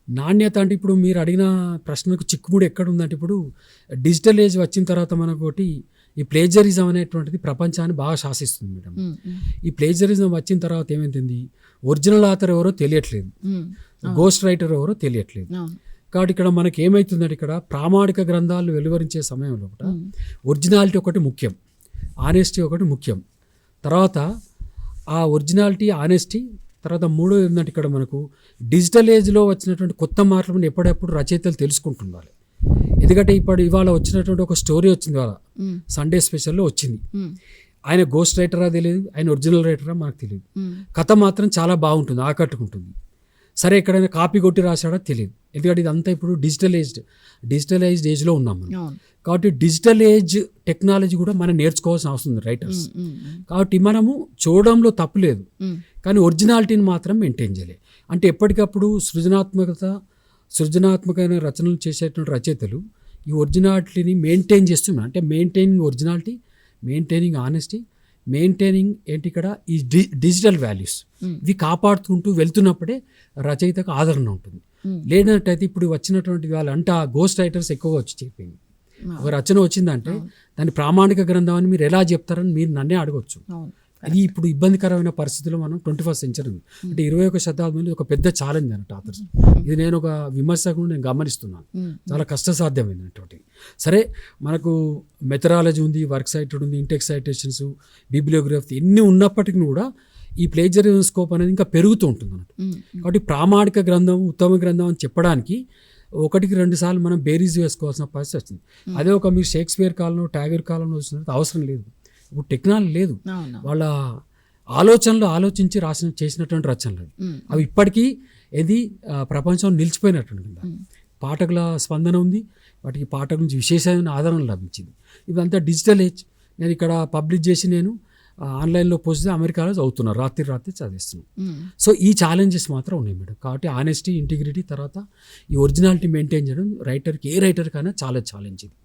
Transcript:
నాణ్యత అంటే ఇప్పుడు మీరు అడిగిన ప్రశ్నకు చిక్కుముడి ఎక్కడ ఉందంటే ఇప్పుడు డిజిటల్ ఏజ్ వచ్చిన తర్వాత మనకోటి ఈ ప్లేజరిజం అనేటువంటిది ప్రపంచాన్ని బాగా శాసిస్తుంది మేడం. ఈ ప్లేజరిజం వచ్చిన తర్వాత ఏమైంది, ఒరిజినల్ ఆథర్ ఎవరో తెలియట్లేదు, గోస్ట్ రైటర్ ఎవరో తెలియట్లేదు. కాబట్టి ఇక్కడ మనకి ఏమవుతుందంటే ఇక్కడ ప్రామాణిక గ్రంథాలు వెలువరించే సమయంలో కూడా ఒరిజినాలిటీ ఒకటి ముఖ్యం, ఆనెస్టీ ఒకటి ముఖ్యం. తర్వాత ఆ ఒరిజినాలిటీ, ఆనెస్టీ, తర్వాత మూడో ఏంటంటే ఇక్కడ మనకు డిజిటల్ ఏజ్లో వచ్చినటువంటి కొత్త మార్పులను ఎప్పుడెప్పుడు రచయితలు తెలుసుకుంటున్నారు. ఎందుకంటే ఇవాళ వచ్చినటువంటి ఒక స్టోరీ వచ్చింది, ఇవాళ సండే స్పెషల్లో వచ్చింది. ఆయన గోస్ట్ రైటరా తెలియదు, ఆయన ఒరిజినల్ రైటరా మనకు తెలియదు. కథ మాత్రం చాలా బాగుంటుంది, ఆకట్టుకుంటుంది. సరే ఎక్కడైనా కాపీ కొట్టి రాశాడో తెలియదు, ఎందుకంటే ఇదంతా ఇప్పుడు డిజిటలైజ్డ్ ఏజ్లో ఉన్నాం మనం. కాబట్టి డిజిటల్ ఏజ్ టెక్నాలజీ కూడా మనం నేర్చుకోవాల్సిన అవసరం ఉంది రైటర్స్. కాబట్టి మనము చూడడంలో తప్పు లేదు, కానీ ఒరిజినాలిటీని మాత్రం మెయింటైన్ చేయాలి. అంటే ఎప్పటికప్పుడు సృజనాత్మకమైన రచనలు చేసేటువంటి రచయితలు ఈ ఒరిజినాలిటీని మెయింటైన్ చేస్తున్నారు. అంటే maintaining originality, maintaining honesty, maintaining ఏంటి ఇక్కడ ఈ డిజిటల్ వాల్యూస్, ఇవి కాపాడుకుంటూ వెళ్తున్నప్పుడే రచయితకు ఆదరణ ఉంటుంది. లేనట్టయితే ఇప్పుడు వచ్చినటువంటి వాళ్ళంటే ఆ గోస్ట్ రైటర్స్ ఎక్కువగా వచ్చి చెప్పింది. ఒక రచన వచ్చిందంటే దాని ప్రామాణిక గ్రంథం అని మీరు ఎలా చెప్తారని మీరు నన్నే అడగవచ్చు. అది ఇప్పుడు ఇబ్బందికరమైన పరిస్థితుల్లో మనం 21st సెంచరీ ఉంది. అంటే 21వ శతాబ్దంలో ఒక పెద్ద ఛాలెంజ్ అన్నట్టు ఆథర్స్. ఇది నేను ఒక విమర్శకుడు నేను గమనిస్తున్నాను, చాలా కష్టసాధ్యమైనటువంటి. సరే మనకు మెథడాలజీ ఉంది, వర్క్ సైటెడ్ ఉంది, ఇంటెక్స్ సైటేషన్స్, బిబ్లియోగ్రఫీ ఇన్ని ఉన్నప్పటికీ కూడా ఈ ప్లేజరిజం స్కోప్ అనేది ఇంకా పెరుగుతూ ఉంటుంది అన్నట్టు. కాబట్టి ప్రామాణిక గ్రంథం, ఉత్తమ గ్రంథం అని చెప్పడానికి 1-2 సార్లు మనం బేరీజ్ వేసుకోవాల్సిన పరిస్థితి వచ్చింది. అదే ఒక మీరు షేక్స్పియర్ కాలంలో, ట్యాగర్ కాలంలో వచ్చినట్టు అవసరం లేదు. ఇప్పుడు టెక్నాలజీ లేదు, వాళ్ళ ఆలోచించి చేసినటువంటి రచనలు అవి ఇప్పటికీ ఏది ప్రపంచం నిలిచిపోయినటువంటి. పాఠకుల స్పందన ఉంది, వాటికి పాఠకుల నుంచి విశేషమైన ఆదరణ లభించింది. ఇదంతా డిజిటల్ ఏజ్. నేను ఇక్కడ పబ్లిష్ చేసి నేను ఆన్లైన్లో పోస్ట్ అమెరికాలో చదువుతున్నాను, రాత్రి చదివిస్తున్నాను. సో ఈ ఛాలెంజెస్ మాత్రం ఉన్నాయి మేడం. కాబట్టి ఆనెస్టీ, ఇంటిగ్రిటీ, తర్వాత ఈ ఒరిజినాలిటీ మెయింటైన్ చేయడం రైటర్కి, ఏ రైటర్కైనా చాలా ఛాలెంజ్ ఇది.